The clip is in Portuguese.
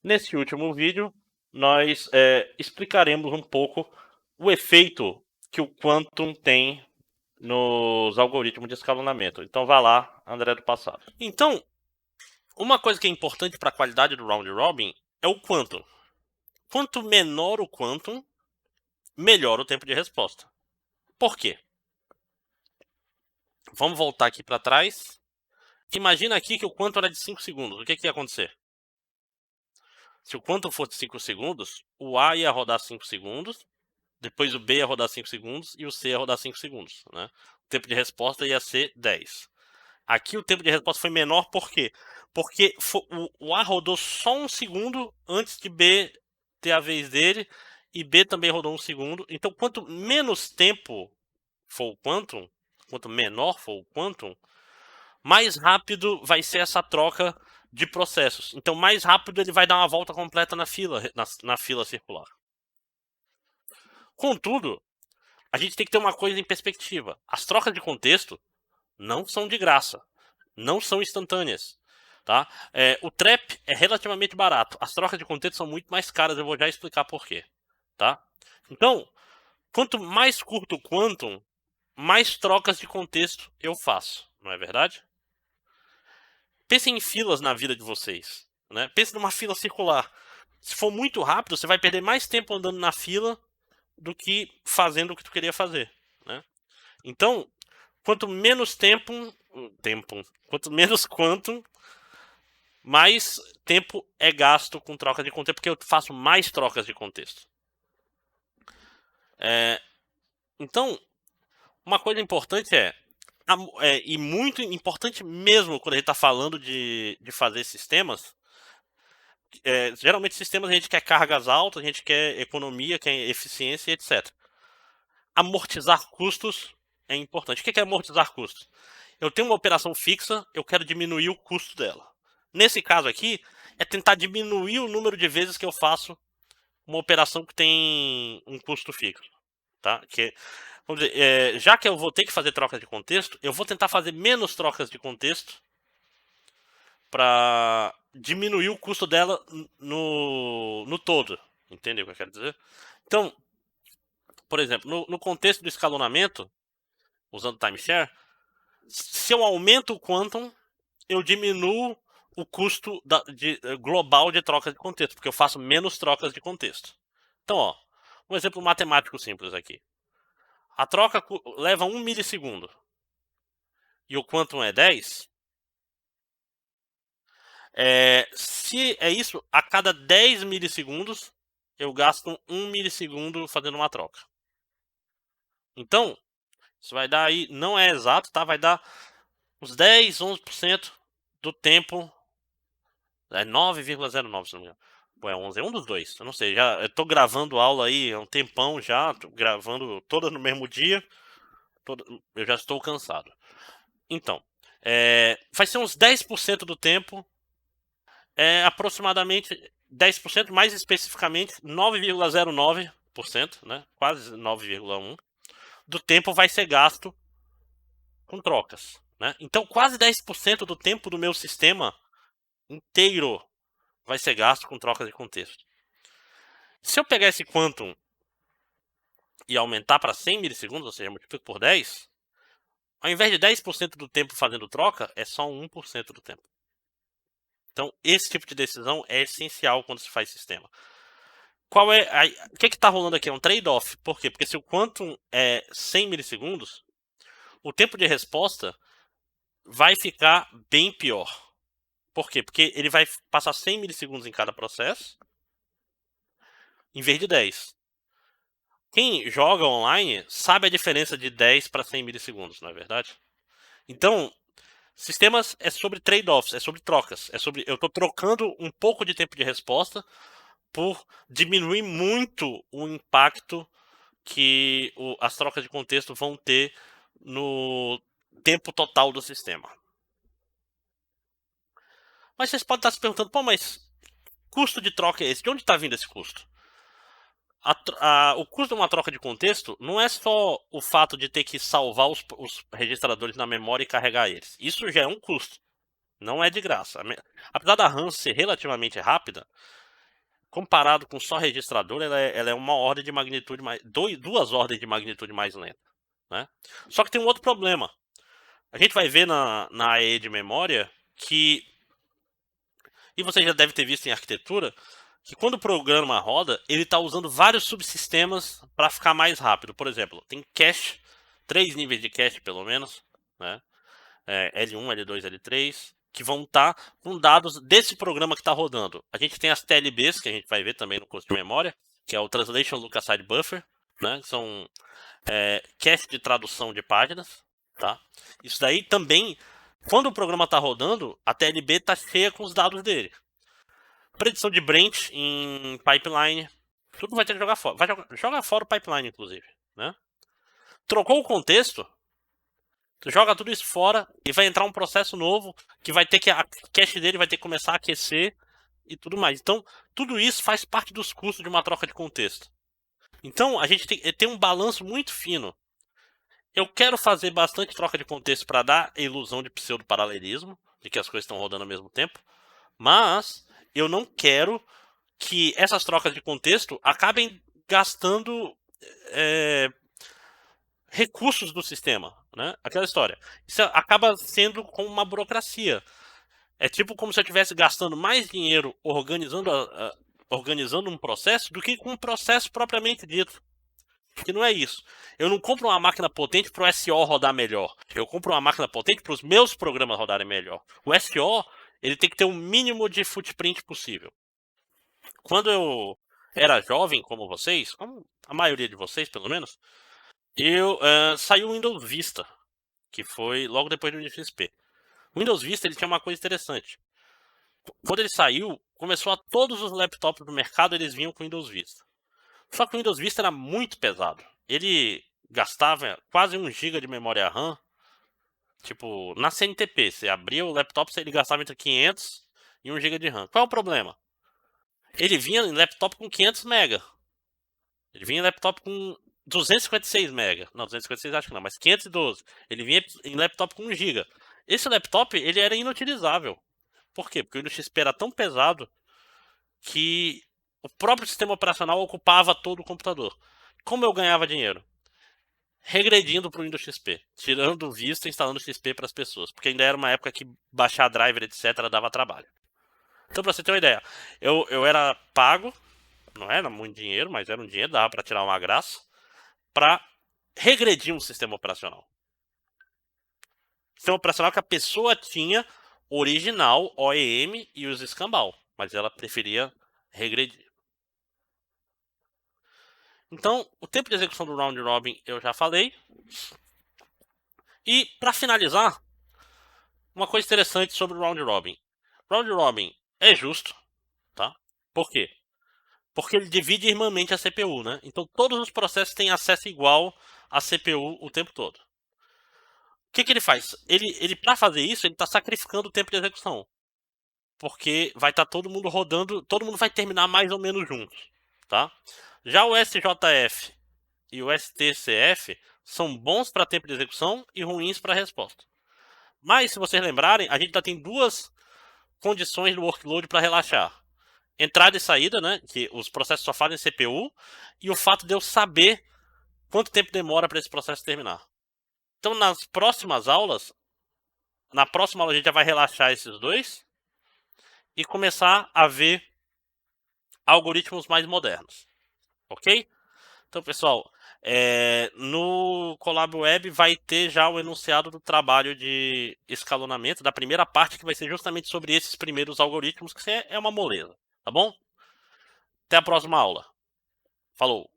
Nesse último vídeo, nós explicaremos um pouco o efeito que o Quantum tem nos algoritmos de escalonamento. Então vá lá, André do passado. Então, uma coisa que é importante para a qualidade do round robin é o Quantum. Quanto menor o Quantum, melhor o tempo de resposta. Por quê? Vamos voltar aqui para trás. Imagina aqui que o Quantum era de 5 segundos. O que ia acontecer? Se o Quantum fosse 5 segundos, o A ia rodar 5 segundos, depois o B ia rodar 5 segundos e o C ia rodar 5 segundos. Né? O tempo de resposta ia ser 10. Aqui o tempo de resposta foi menor, por quê? Porque o A rodou só 1 segundo antes de B ter a vez dele, e B também rodou 1 segundo. Então, quanto menos tempo for o Quantum, quanto menor for o Quantum, mais rápido vai ser essa troca de processos. Então, mais rápido ele vai dar uma volta completa na fila, na fila circular. Contudo, a gente tem que ter uma coisa em perspectiva. As trocas de contexto não são de graça, não são instantâneas. Tá? O trap é relativamente barato. As trocas de contexto são muito mais caras, eu vou já explicar por quê. Tá? Então, quanto mais curto o Quantum, mais trocas de contexto eu faço, não é verdade? Pensem em filas na vida de vocês. Né? Pense numa fila circular. Se for muito rápido, você vai perder mais tempo andando na fila do que fazendo o que tu queria fazer. Né? Então, quanto menos quanto menos Quantum, mais tempo é gasto com troca de contexto, porque eu faço mais trocas de contexto. Então, uma coisa importante e muito importante mesmo quando a gente está falando de fazer sistemas, geralmente sistemas a gente quer cargas altas, a gente quer economia, quer eficiência, etc. Amortizar custos é importante. O que é amortizar custos? Eu tenho uma operação fixa, eu quero diminuir o custo dela. Nesse caso aqui, é tentar diminuir o número de vezes que eu faço uma operação que tem um custo fixo. Tá? Vamos dizer, já que eu vou ter que fazer trocas de contexto, eu vou tentar fazer menos trocas de contexto para diminuir o custo dela no todo. Entendeu o que eu quero dizer? Então, por exemplo, no contexto do escalonamento, usando timeshare, se eu aumento o quantum, eu diminuo o custo global de troca de contexto, porque eu faço menos trocas de contexto. Então, ó, um exemplo matemático simples aqui. A troca leva 1 milissegundo e o quantum é 10. Se é isso, a cada 10 milissegundos eu gasto 1 milissegundo fazendo uma troca. Então, isso vai dar aí, não é exato, tá? Vai dar uns 10, 11% do tempo. É 9,09, se não me engano. Ou é 11, é um dos dois. Eu não sei, eu tô gravando aula aí há um tempão já, tô gravando todas no mesmo dia. Eu já estou cansado. Então, vai ser uns 10% do tempo, aproximadamente 10%, mais especificamente 9,09%, né? Quase 9,1% do tempo vai ser gasto com trocas. Né? Então, quase 10% do tempo do meu sistema inteiro vai ser gasto com trocas de contexto. Se eu pegar esse quantum e aumentar para 100 milissegundos, ou seja, multiplico por 10, ao invés de 10% do tempo fazendo troca, é só 1% do tempo. Então, esse tipo de decisão é essencial quando se faz sistema. O que está rolando aqui? É um trade-off. Por quê? Porque se o quantum é 100 milissegundos, o tempo de resposta vai ficar bem pior. Por quê? Porque ele vai passar 100 milissegundos em cada processo, em vez de 10. Quem joga online sabe a diferença de 10 para 100 milissegundos, não é verdade? Então, sistemas é sobre trade-offs, é sobre trocas. Eu estou trocando um pouco de tempo de resposta por diminuir muito o impacto que as trocas de contexto vão ter no tempo total do sistema. Mas vocês podem estar se perguntando, pô, mas custo de troca é esse? De onde está vindo esse custo? O custo de uma troca de contexto não é só o fato de ter que salvar os registradores na memória e carregar eles. Isso já é um custo. Não é de graça. Apesar da RAM ser relativamente rápida, comparado com só registrador, ela é uma ordem de magnitude mais... duas ordens de magnitude mais lenta, né? Só que tem um outro problema. A gente vai ver na AE de memória que... E você já deve ter visto em arquitetura, que quando o programa roda, ele está usando vários subsistemas para ficar mais rápido. Por exemplo, tem cache, 3 níveis de cache pelo menos, né? L1, L2, L3, que vão estar com dados desse programa que está rodando. A gente tem as TLBs, que a gente vai ver também no curso de memória, que é o Translation Look Aside Buffer, né? Que são cache de tradução de páginas, tá? Isso daí também, quando o programa está rodando, a TLB está cheia com os dados dele. Predição de branch em pipeline, tudo vai ter que jogar fora. Joga fora o pipeline, inclusive, né? Trocou o contexto, tu joga tudo isso fora e vai entrar um processo novo que vai ter que... a cache dele vai ter que começar a aquecer e tudo mais. Então, tudo isso faz parte dos custos de uma troca de contexto. Então, a gente tem um balanço muito fino. Eu quero fazer bastante troca de contexto para dar a ilusão de pseudo-paralelismo, de que as coisas estão rodando ao mesmo tempo, mas eu não quero que essas trocas de contexto acabem gastando recursos do sistema, né? Aquela história. Isso acaba sendo como uma burocracia. É tipo como se eu estivesse gastando mais dinheiro organizando um processo do que com um processo propriamente dito. Que não é isso. Eu não compro uma máquina potente para o SO rodar melhor. Eu compro uma máquina potente para os meus programas rodarem melhor. O SO, ele tem que ter o mínimo de footprint possível. Quando eu era jovem, como vocês, como a maioria de vocês, pelo menos, saiu o Windows Vista, que foi logo depois do Windows XP. O Windows Vista ele tinha uma coisa interessante. Quando ele saiu, começou a todos os laptops do mercado, eles vinham com o Windows Vista. Só que o Windows Vista era muito pesado. Ele gastava quase 1 GB de memória RAM. Tipo, na CNTP, você abria o laptop, ele gastava entre 500 e 1 GB de RAM. Qual é o problema? Ele vinha em laptop com 500 MB. Ele vinha em laptop com 256 MB. Não, 256 acho que não, mas 512. Ele vinha em laptop com 1 GB. Esse laptop, ele era inutilizável. Por quê? Porque o Windows XP era tão pesado que o próprio sistema operacional ocupava todo o computador. Como eu ganhava dinheiro? Regredindo para o Windows XP, tirando o Vista e instalando o XP para as pessoas, porque ainda era uma época que baixar driver, etc, dava trabalho. Então, para você ter uma ideia, eu era pago, não era muito dinheiro, mas era um dinheiro, dava para tirar uma graça, para regredir um sistema operacional. Sistema operacional que a pessoa tinha original, OEM e os escambau, mas ela preferia regredir. Então, o tempo de execução do round robin eu já falei. E, para finalizar, uma coisa interessante sobre o round robin. Round robin é justo, tá? Por quê? Porque ele divide irmãmente a CPU, né? Então, todos os processos têm acesso igual à CPU o tempo todo. O que ele faz? Ele para fazer isso, ele está sacrificando o tempo de execução. Porque vai estar todo mundo rodando, todo mundo vai terminar mais ou menos juntos, tá? Já o SJF e o STCF são bons para tempo de execução e ruins para resposta. Mas, se vocês lembrarem, a gente ainda tem duas condições do workload para relaxar. Entrada e saída, né? Que os processos só fazem CPU. E o fato de eu saber quanto tempo demora para esse processo terminar. Então, nas próximas aulas, na próxima aula a gente já vai relaxar esses dois. E começar a ver algoritmos mais modernos. Ok? Então, pessoal, no Colab Web vai ter já o enunciado do trabalho de escalonamento, da primeira parte, que vai ser justamente sobre esses primeiros algoritmos, que é uma moleza, tá bom? Até a próxima aula. Falou!